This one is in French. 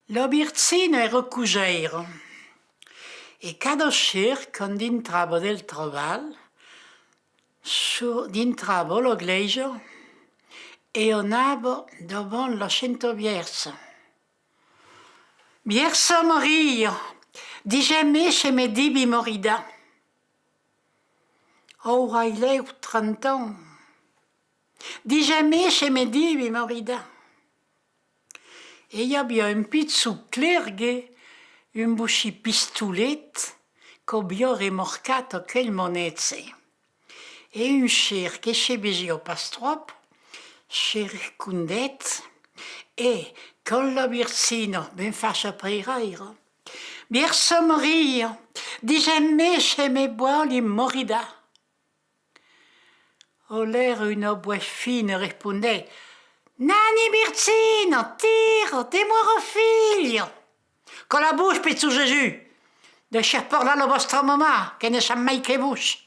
L'obirzino era cugeiro e cada uscir con dintravo del troval, dintravo lo glegio e onavo davant la cento viersa. Viersa morio, dice me che me dibi morida. Ora il eu 30 ans. Dice me che me dibi morida. E io abbia un pizzo clerghe, un busci pistolet, che abbia rimorcato quel monezze. E un cer che c'è bisio pastrop, cer cundet, e con la birzino ben faccia preirairo. Birso morio, dice me che me buoni morida. O l'air una voix fine rispondait: Nani Birzino, tiro, t'es-moi figlio! Con la bouche, pizzo Gesù, de cher parla la vostra mamma, che ne sa mai che bouche.